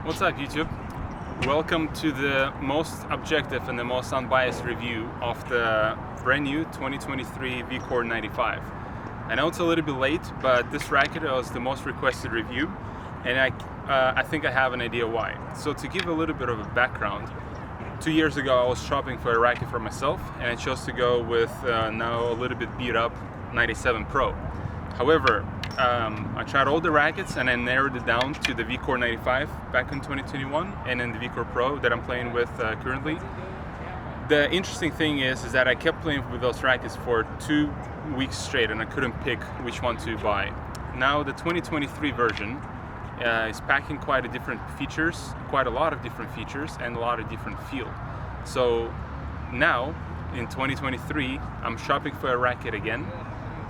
What's up, YouTube? Welcome to the most objective and the most unbiased review of the brand new 2023 VCORE 95. I know it's a little bit late, but this racket was the most requested review, and I think I have an idea why. So to give a little bit of a background, 2 years ago I was shopping for a racket for myself, and I chose to go with now a little bit beat up 97 Pro. However, I tried all the rackets and I narrowed it down to the VCORE 95 back in 2021 and then the VCORE Pro that I'm playing with currently. The interesting thing is that I kept playing with those rackets for 2 weeks straight and I couldn't pick which one to buy. Now the 2023 version is packing quite a lot of different features and a lot of different feel. So now in 2023 I'm shopping for a racket again.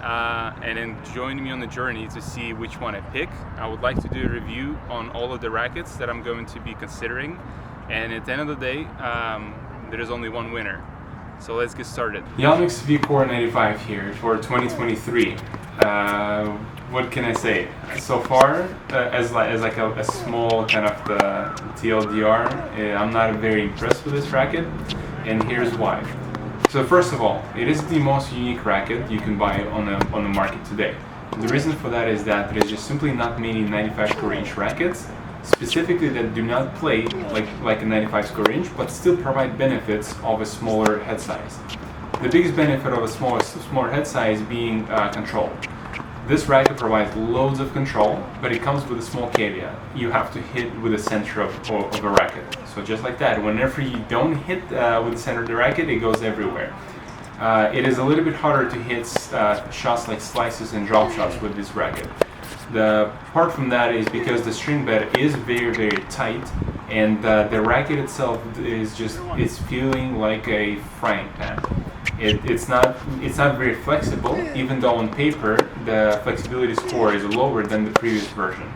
And then join me on the journey to see which one I pick. I would like to do a review on all of the rackets that I'm going to be considering, and at the end of the day there is only one winner. So let's get started. Yonex VCORE 95 here for 2023. What can I say? So far, as like a small kind of the TLDR, I'm not very impressed with this racket, and here's why. So first of all, it is the most unique racket you can buy on the market today. The reason for that is that there is just simply not many 95 square inch rackets, specifically that do not play like a 95 square inch, but still provide benefits of a smaller head size. The biggest benefit of a smaller head size being control. This racket provides loads of control, but it comes with a small caveat. You have to hit with the center of a racket. So just like that, whenever you don't hit with the center of the racket, it goes everywhere. It is a little bit harder to hit shots like slices and drop shots with this racket. Apart from that is because the string bed is very, very tight, and the racket itself is feeling like a frying pan. It's not very flexible, even though on paper the flexibility score is lower than the previous version.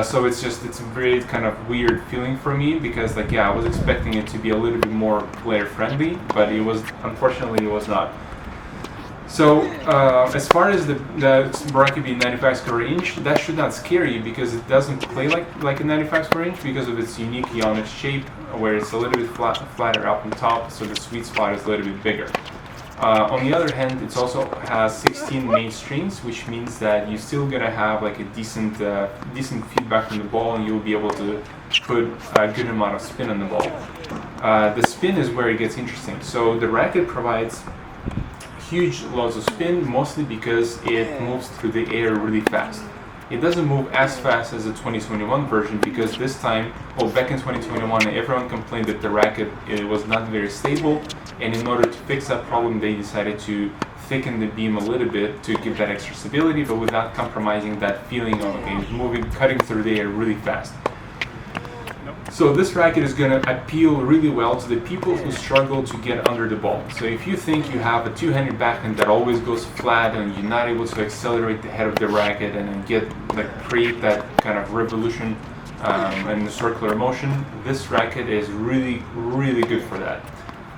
So it's a very kind of weird feeling for me, because I was expecting it to be a little bit more player friendly, but unfortunately it was not. So as far as the racket being 95 square inch, that should not scare you, because it doesn't play like a 95 square inch because of its unique Yonex shape, where it's a little bit flatter up on top, so the sweet spot is a little bit bigger. On the other hand, it also has 16 main strings, which means that you're still gonna have like a decent feedback from the ball, and you'll be able to put a good amount of spin on the ball. The spin is where it gets interesting. So the racket provides huge loads of spin, mostly because it moves through the air really fast. It doesn't move as fast as the 2021 version, because this time, back in 2021, everyone complained that the racket was not very stable, and in order to fix that problem, they decided to thicken the beam a little bit to give that extra stability, but without compromising that feeling of cutting through the air really fast. So this racket is going to appeal really well to the people who struggle to get under the ball. So if you think you have a two-handed backhand that always goes flat and you're not able to accelerate the head of the racket and then create that kind of revolution and the circular motion, this racket is really, really good for that.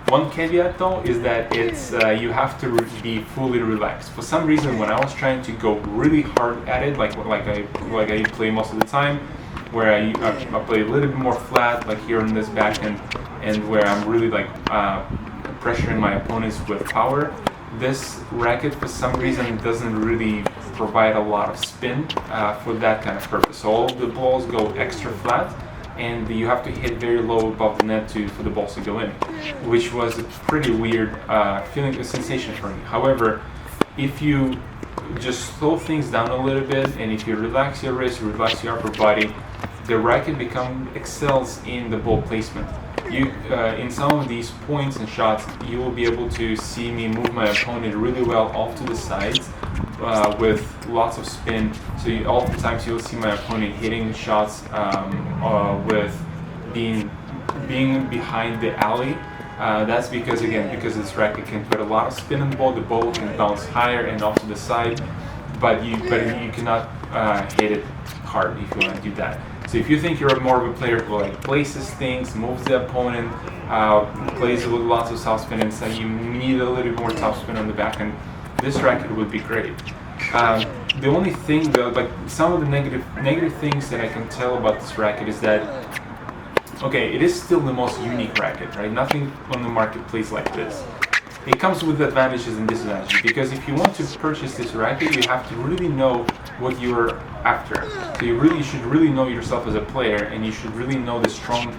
One caveat though is that you have to be fully relaxed. For some reason, when I was trying to go really hard at it, like I play most of the time, where I play a little bit more flat, like here on this backhand, and where I'm really pressuring my opponents with power, this racket for some reason doesn't really provide a lot of spin for that kind of purpose. So all the balls go extra flat, and you have to hit very low above the net for the balls to go in, which was a pretty weird sensation for me. However, if you just slow things down a little bit, and if you relax your wrist, relax your upper body, the racket excels in the ball placement. In some of these points and shots, you will be able to see me move my opponent really well off to the sides with lots of spin. So oftentimes you'll see my opponent hitting shots with being behind the alley. That's because this racket can put a lot of spin on the ball can bounce higher and off to the side, but you cannot hit it hard if you want to do that. So if you think you're more of a player who places things, moves the opponent, plays with lots of topspin, and so you need a little bit more topspin on the back end, this racket would be great. The only thing, though, like some of the negative things that I can tell about this racket is that, okay, it is still the most unique racket, right? Nothing on the marketplace like this. It comes with advantages and disadvantages, because if you want to purchase this racket, you have to really know what you're after. So you should really know yourself as a player, and you should really know the strong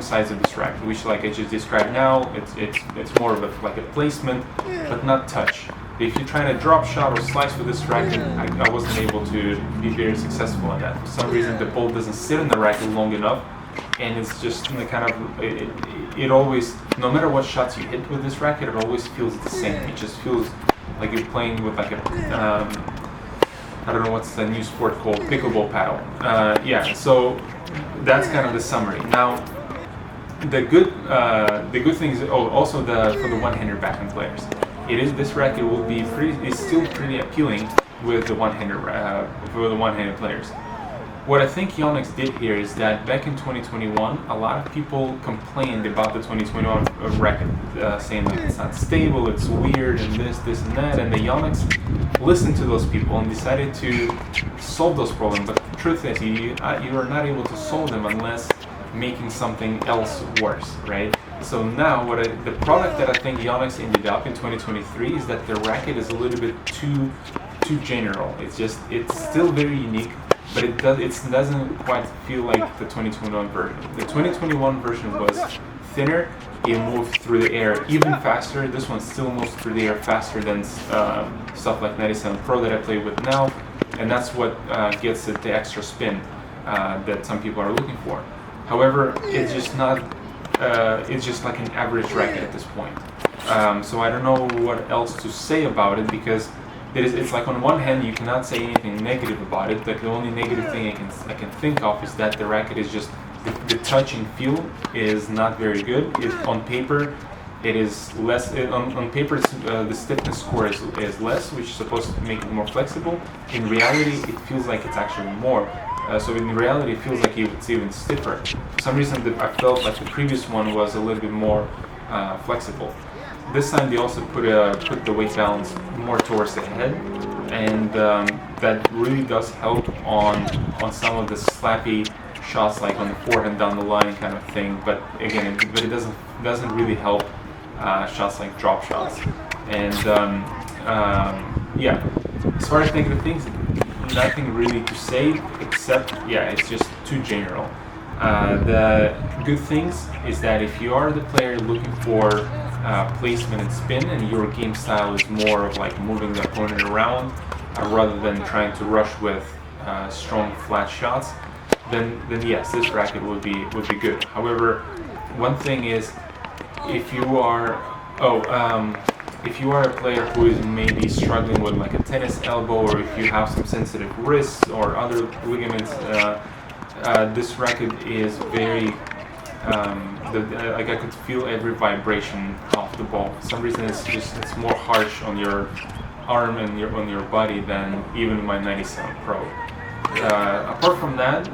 sides of this racket, which, like I just described now, it's more of like a placement, but not touch. If you try to drop shot or slice with this racket, I wasn't able to be very successful in that. For some reason, the ball doesn't sit in the racket long enough, and it's just in the kind of it always, no matter what shots you hit with this racket, it always feels the same. It just feels like you're playing with like a I don't know what's the new sport called, pickleball paddle. Yeah, so that's kind of the summary. Now, the good things. Oh, also for the one-hander backhand players, this racket will be is still pretty appealing with the one-hander for the one-handed players. What I think Yonex did here is that back in 2021, a lot of people complained about the 2021 racket, saying that it's not stable, it's weird, and this and that, and the Yonex listened to those people and decided to solve those problems. But the truth is, you are not able to solve them unless making something else worse, right? So now, the product that I think Yonex ended up in 2023 is that the racket is a little bit too general. It's still very unique, but it doesn't quite feel like the 2021 version. The 2021 version was thinner. It moved through the air even faster. This one still moves through the air faster than stuff like 97 Pro that I play with now, and that's what gets it the extra spin that some people are looking for. However, it's just not. It's just like an average racket at this point. So I don't know what else to say about it, because it's like, on one hand, you cannot say anything negative about it. Like, the only negative thing I can think of is that the racket is just the touch and feel is not very good. On paper, it is less. On paper, the stiffness score is less, which is supposed to make it more flexible. In reality, it feels like it's actually more. So in reality, it feels like it's even stiffer. For some reason, I felt like the previous one was a little bit more flexible. This time they also put the weight balance more towards the head, and that really does help on some of the slappy shots, like on the forehand down the line kind of thing. But again, it doesn't really help shots like drop shots. And yeah, as far as negative things, nothing really to say, except it's just too general. The good things is that if you are the player looking for placement and spin, and your game style is more of like moving the opponent around rather than trying to rush with strong flat shots, then yes, this racket would be good. However, one thing is, if you are a player who is maybe struggling with like a tennis elbow, or if you have some sensitive wrists or other ligaments, this racket is very like, I could feel every vibration off the ball. For some reason, it's more harsh on your arm and on your body than even my 97 Pro. Apart from that,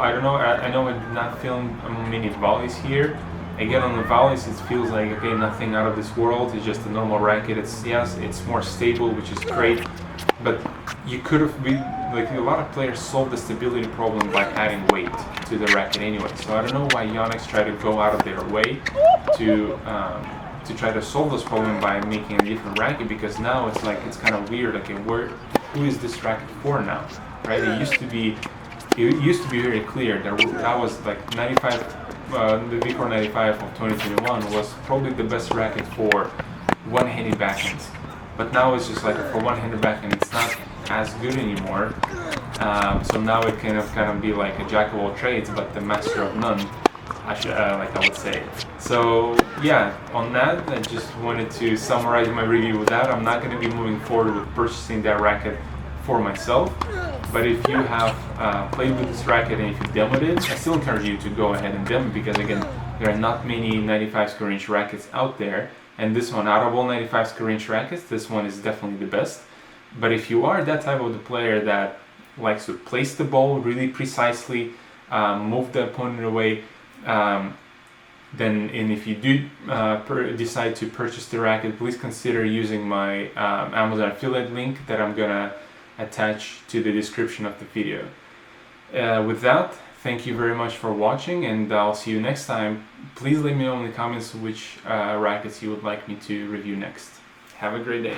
I don't know. I know I did not film many volleys here. Again, on the volleys, it feels like, okay, nothing out of this world. It's just a normal racket. It's more stable, which is great. But you could have been, like, a lot of players solve the stability problem by adding weight to the racket anyway. So I don't know why Yonex tried to go out of their way to try to solve this problem by making a different racket, because now it's like, it's kind of weird. Okay, who is this racket for now, right? It used to be very clear that was like 95. The VCORE 95 of 2021 was probably the best racket for one-handed backhands, but now it's just like, for one-handed backhand, it's not as good anymore. So now it kind of be like a jack of all trades, but the master of none, I would say. So yeah, on that, I just wanted to summarize my review with that. I'm not going to be moving forward with purchasing that racket for myself, but if you have played with this racket and if you demoed it, I still encourage you to go ahead and demo it, because again, there are not many 95 square inch rackets out there, and this one, out of all 95 square inch rackets, this one is definitely the best. But if you are that type of the player that likes to place the ball really precisely, move the opponent away, And if you do decide to purchase the racket, please consider using my Amazon affiliate link that I'm gonna attach to the description of the video. With that, thank you very much for watching, and I'll see you next time. Please let me know in the comments which rackets you would like me to review next. Have a great day.